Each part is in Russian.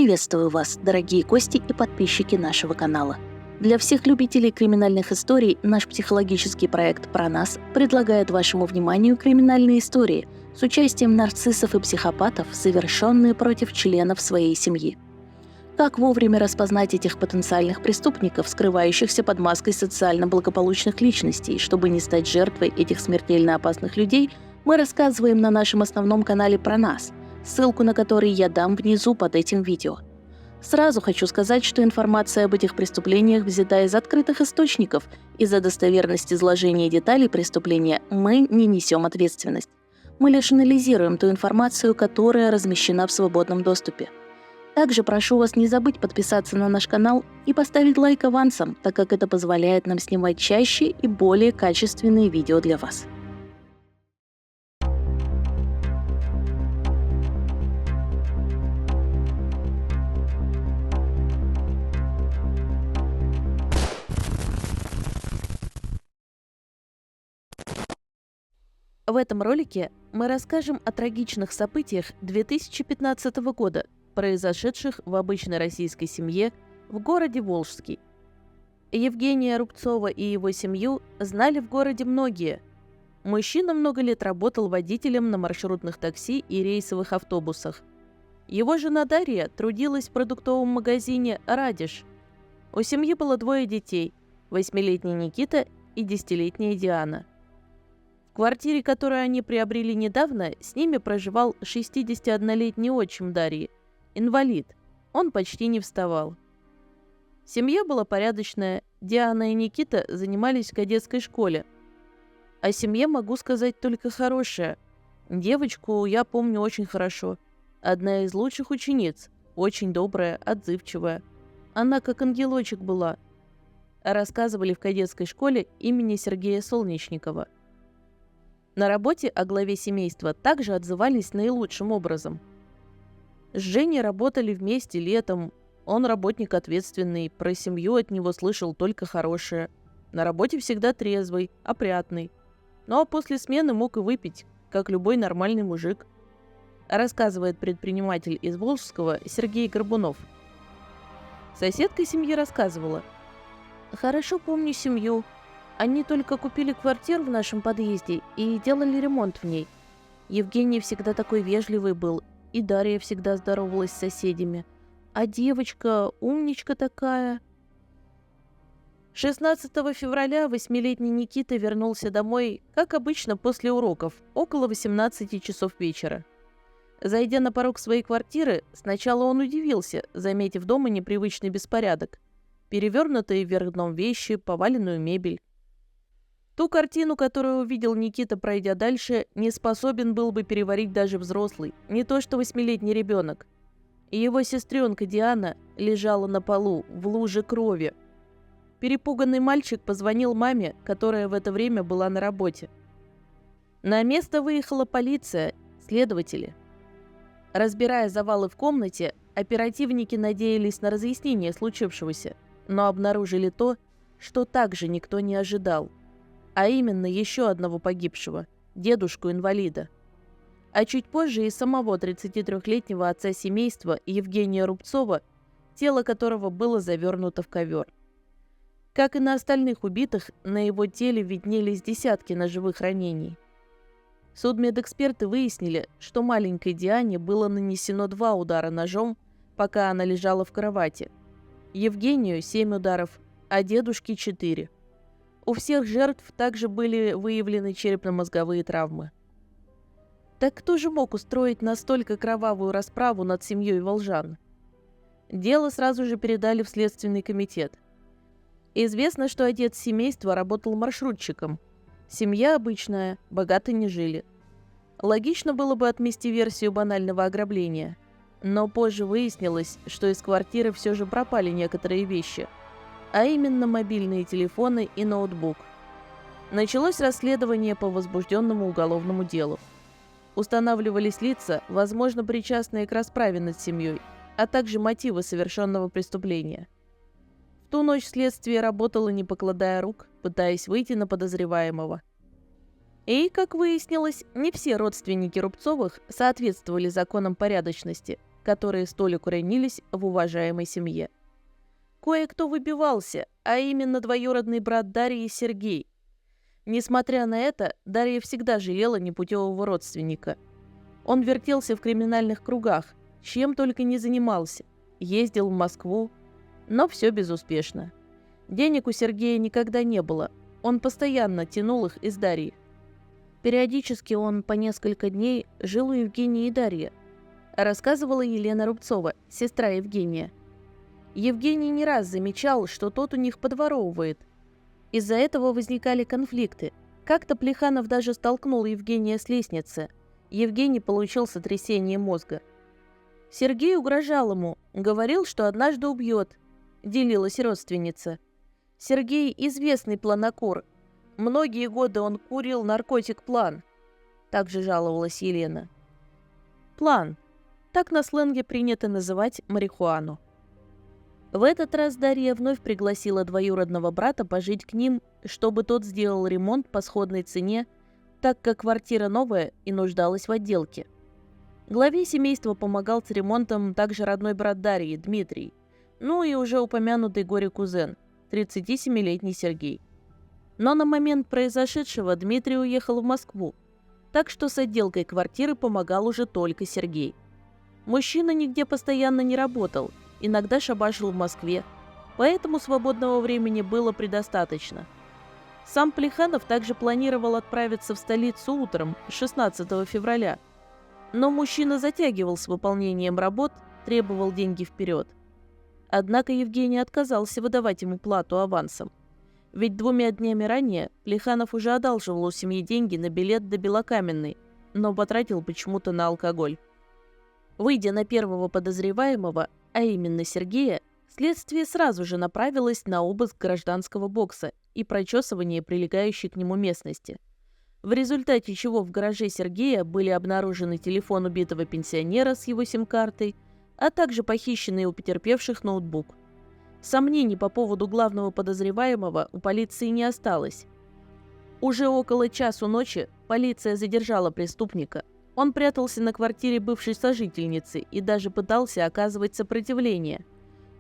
Приветствую вас, дорогие гости и подписчики нашего канала. Для всех любителей криминальных историй наш психологический проект «Про нас» предлагает вашему вниманию криминальные истории с участием нарциссов и психопатов, совершенные против членов своей семьи. Как вовремя распознать этих потенциальных преступников, скрывающихся под маской социально благополучных личностей, чтобы не стать жертвой этих смертельно опасных людей, мы рассказываем на нашем основном канале «Про нас», ссылку на который я дам внизу под этим видео. Сразу хочу сказать, что информация об этих преступлениях взята из открытых источников, и за достоверность изложения деталей преступления мы не несем ответственность. Мы лишь анализируем ту информацию, которая размещена в свободном доступе. Также прошу вас не забыть подписаться на наш канал и поставить лайк авансом, так как это позволяет нам снимать чаще и более качественные видео для вас. В этом ролике мы расскажем о трагичных событиях 2015 года, произошедших в обычной российской семье в городе Волжский. Евгения Рубцова и его семью знали в городе многие. Мужчина много лет работал водителем на маршрутных такси и рейсовых автобусах. Его жена Дарья трудилась в продуктовом магазине «Радиш». У семьи было двое детей – 8-летний Никита и 10-летняя Диана. В квартире, которую они приобрели недавно, с ними проживал 61-летний отчим Дарьи, инвалид. Он почти не вставал. Семья была порядочная, Диана и Никита занимались в кадетской школе. О семье могу сказать только хорошее. Девочку я помню очень хорошо. Одна из лучших учениц, очень добрая, отзывчивая. Она как ангелочек была. Рассказывали в кадетской школе имени Сергея Солнечникова. На работе о главе семейства также отзывались наилучшим образом. С Женей работали вместе летом. Он работник ответственный, про семью от него слышал только хорошее. На работе всегда трезвый, опрятный. Ну а после смены мог и выпить, как любой нормальный мужик. Рассказывает предприниматель из Волжского Сергей Горбунов. Соседка семьи рассказывала. «Хорошо помню семью. Они только купили квартиру в нашем подъезде и делали ремонт в ней. Евгений всегда такой вежливый был, и Дарья всегда здоровалась с соседями. А девочка умничка такая». 16 февраля 8-летний Никита вернулся домой, как обычно, после уроков, около 18 часов вечера. Зайдя на порог своей квартиры, сначала он удивился, заметив дома непривычный беспорядок. Перевернутые вверх дном вещи, поваленную мебель. Ту картину, которую увидел Никита, пройдя дальше, не способен был бы переварить даже взрослый, не то что 8-летний ребенок. Его сестренка Диана лежала на полу, в луже крови. Перепуганный мальчик позвонил маме, которая в это время была на работе. На место выехала полиция, следователи. Разбирая завалы в комнате, оперативники надеялись на разъяснение случившегося, но обнаружили то, что также никто не ожидал. А именно еще одного погибшего, дедушку-инвалида. А чуть позже и самого 33-летнего отца семейства Евгения Рубцова, тело которого было завернуто в ковер. Как и на остальных убитых, на его теле виднелись десятки ножевых ранений. Судмедэксперты выяснили, что маленькой Диане было нанесено 2 удара ножом, пока она лежала в кровати. Евгению 7 ударов, а дедушке 4. У всех жертв также были выявлены черепно-мозговые травмы. Так кто же мог устроить настолько кровавую расправу над семьей волжан? Дело сразу же передали в Следственный комитет. Известно, что отец семейства работал маршрутчиком. Семья обычная, богато не жили. Логично было бы отмести версию банального ограбления. Но позже выяснилось, что из квартиры все же пропали некоторые вещи, а именно мобильные телефоны и ноутбук. Началось расследование по возбужденному уголовному делу. Устанавливались лица, возможно, причастные к расправе над семьей, а также мотивы совершенного преступления. В ту ночь следствие работало, не покладая рук, пытаясь выйти на подозреваемого. И, как выяснилось, не все родственники Рубцовых соответствовали законам порядочности, которые столь укоренились в уважаемой семье. Кое-кто выбивался, а именно двоюродный брат Дарьи Сергей. Несмотря на это, Дарья всегда жалела непутевого родственника. Он вертелся в криминальных кругах, чем только не занимался, ездил в Москву, но все безуспешно. Денег у Сергея никогда не было, он постоянно тянул их из Дарьи. Периодически он по несколько дней жил у Евгении и Дарьи, рассказывала Елена Рубцова, сестра Евгения. Евгений не раз замечал, что тот у них подворовывает. Из-за этого возникали конфликты. Как-то Плеханов даже столкнул Евгения с лестницы. Евгений получил сотрясение мозга. Сергей угрожал ему, говорил, что однажды убьет, делилась родственница. Сергей известный планокур. Многие годы он курил наркотик «План», также жаловалась Елена. «План» – так на сленге принято называть марихуану. В этот раз Дарья вновь пригласила двоюродного брата пожить к ним, чтобы тот сделал ремонт по сходной цене, так как квартира новая и нуждалась в отделке. Главе семейства помогал с ремонтом также родной брат Дарьи, Дмитрий, ну и уже упомянутый горе-кузен, 37-летний Сергей. Но на момент произошедшего Дмитрий уехал в Москву, так что с отделкой квартиры помогал уже только Сергей. Мужчина нигде постоянно не работал, иногда шабашил в Москве, поэтому свободного времени было предостаточно. Сам Плеханов также планировал отправиться в столицу утром, 16 февраля. Но мужчина затягивал с выполнением работ, требовал деньги вперед. Однако Евгений отказался выдавать ему плату авансом. Ведь 2 днями ранее Плеханов уже одалживал у семьи деньги на билет до Белокаменной, но потратил почему-то на алкоголь. Выйдя на первого подозреваемого, а именно Сергея, следствие сразу же направилось на обыск гражданского бокса и прочесывание прилегающей к нему местности, в результате чего в гараже Сергея были обнаружены телефон убитого пенсионера с его сим-картой, а также похищенный у потерпевших ноутбук. Сомнений по поводу главного подозреваемого у полиции не осталось. Уже около часу ночи полиция задержала преступника. Он прятался на квартире бывшей сожительницы и даже пытался оказывать сопротивление.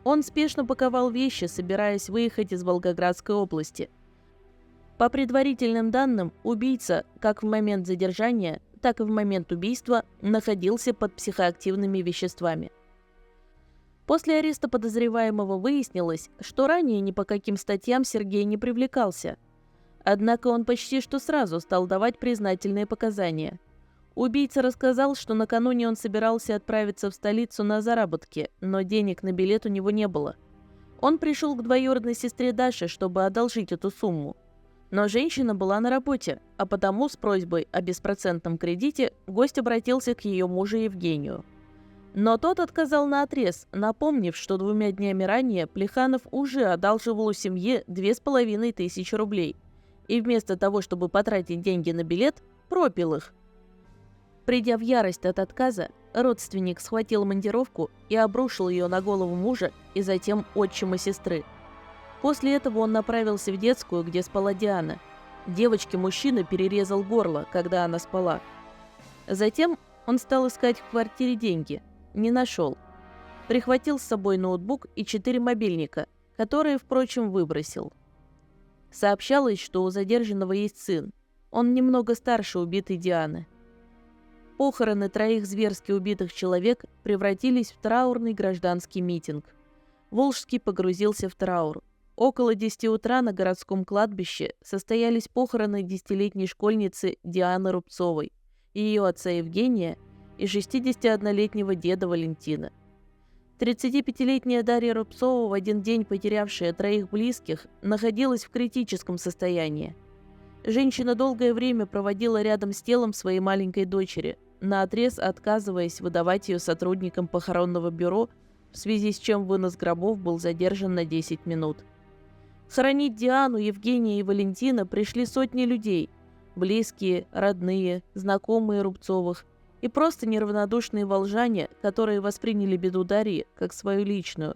Он спешно паковал вещи, собираясь выехать из Волгоградской области. По предварительным данным, убийца как в момент задержания, так и в момент убийства находился под психоактивными веществами. После ареста подозреваемого выяснилось, что ранее ни по каким статьям Сергей не привлекался. Однако он почти что сразу стал давать признательные показания. Убийца рассказал, что накануне он собирался отправиться в столицу на заработки, но денег на билет у него не было. Он пришел к двоюродной сестре Даше, чтобы одолжить эту сумму. Но женщина была на работе, а потому с просьбой о беспроцентном кредите гость обратился к ее мужу Евгению. Но тот отказал наотрез, напомнив, что 2 днями ранее Плеханов уже одалживал у семьи 2500 рублей, и вместо того, чтобы потратить деньги на билет, пропил их. Придя в ярость от отказа, родственник схватил монтировку и обрушил ее на голову мужа и затем отчима сестры. После этого он направился в детскую, где спала Диана. Девочке мужчина перерезал горло, когда она спала. Затем он стал искать в квартире деньги. Не нашел. Прихватил с собой ноутбук и 4 мобильника, которые, впрочем, выбросил. Сообщалось, что у задержанного есть сын. Он немного старше убитой Дианы. Похороны 3 зверски убитых человек превратились в траурный гражданский митинг. Волжский погрузился в траур. Около 10 утра на городском кладбище состоялись похороны 10-летней школьницы Дианы Рубцовой, ее отца Евгения и 61-летнего деда Валентина. 35-летняя Дарья Рубцова, в один день потерявшая 3 близких, находилась в критическом состоянии. Женщина долгое время проводила рядом с телом своей маленькой дочери, наотрез отказываясь выдавать ее сотрудникам похоронного бюро, в связи с чем вынос гробов был задержан на 10 минут. Хоронить Диану, Евгения и Валентина пришли сотни людей – близкие, родные, знакомые Рубцовых и просто неравнодушные волжане, которые восприняли беду Дарьи как свою личную.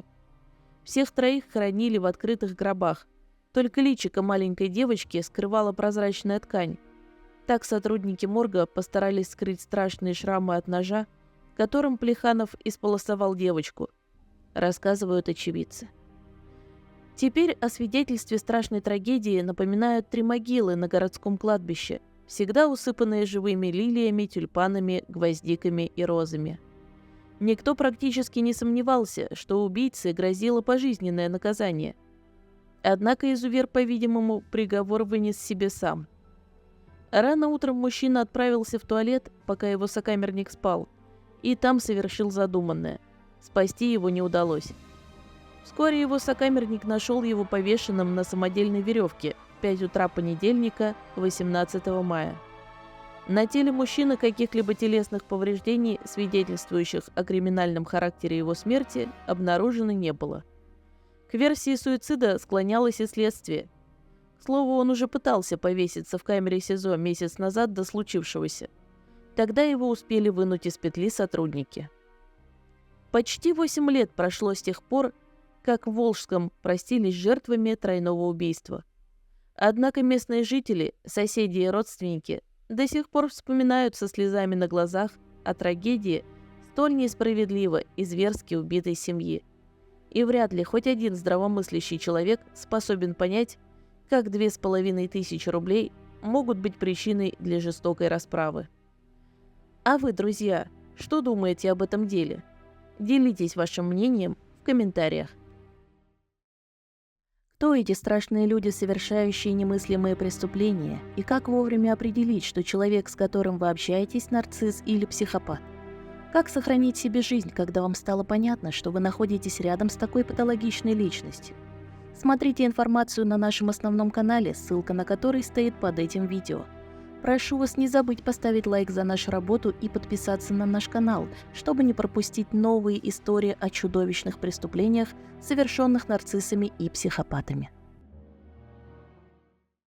Всех 3 хоронили в открытых гробах. Только личико маленькой девочки скрывала прозрачная ткань. Так сотрудники морга постарались скрыть страшные шрамы от ножа, которым Плеханов исполосовал девочку, рассказывают очевидцы. Теперь о свидетельстве страшной трагедии напоминают 3 могилы на городском кладбище, всегда усыпанные живыми лилиями, тюльпанами, гвоздиками и розами. Никто практически не сомневался, что убийце грозило пожизненное наказание. Однако изувер, по-видимому, приговор вынес себе сам. Рано утром мужчина отправился в туалет, пока его сокамерник спал, и там совершил задуманное. Спасти его не удалось. Вскоре его сокамерник нашел его повешенным на самодельной веревке в 5 утра понедельника, 18 мая. На теле мужчины каких-либо телесных повреждений, свидетельствующих о криминальном характере его смерти, обнаружено не было. К версии суицида склонялось и следствие. К слову, он уже пытался повеситься в камере СИЗО месяц назад до случившегося. Тогда его успели вынуть из петли сотрудники. Почти 8 лет прошло с тех пор, как в Волжском простились с жертвами тройного убийства. Однако местные жители, соседи и родственники до сих пор вспоминают со слезами на глазах о трагедии столь несправедливо и зверски убитой семьи. И вряд ли хоть один здравомыслящий человек способен понять, как 2500 рублей могут быть причиной для жестокой расправы. А вы, друзья, что думаете об этом деле? Делитесь вашим мнением в комментариях. Кто эти страшные люди, совершающие немыслимые преступления, и как вовремя определить, что человек, с которым вы общаетесь, нарцисс или психопат? Как сохранить себе жизнь, когда вам стало понятно, что вы находитесь рядом с такой патологичной личностью? Смотрите информацию на нашем основном канале, ссылка на который стоит под этим видео. Прошу вас не забыть поставить лайк за нашу работу и подписаться на наш канал, чтобы не пропустить новые истории о чудовищных преступлениях, совершенных нарциссами и психопатами.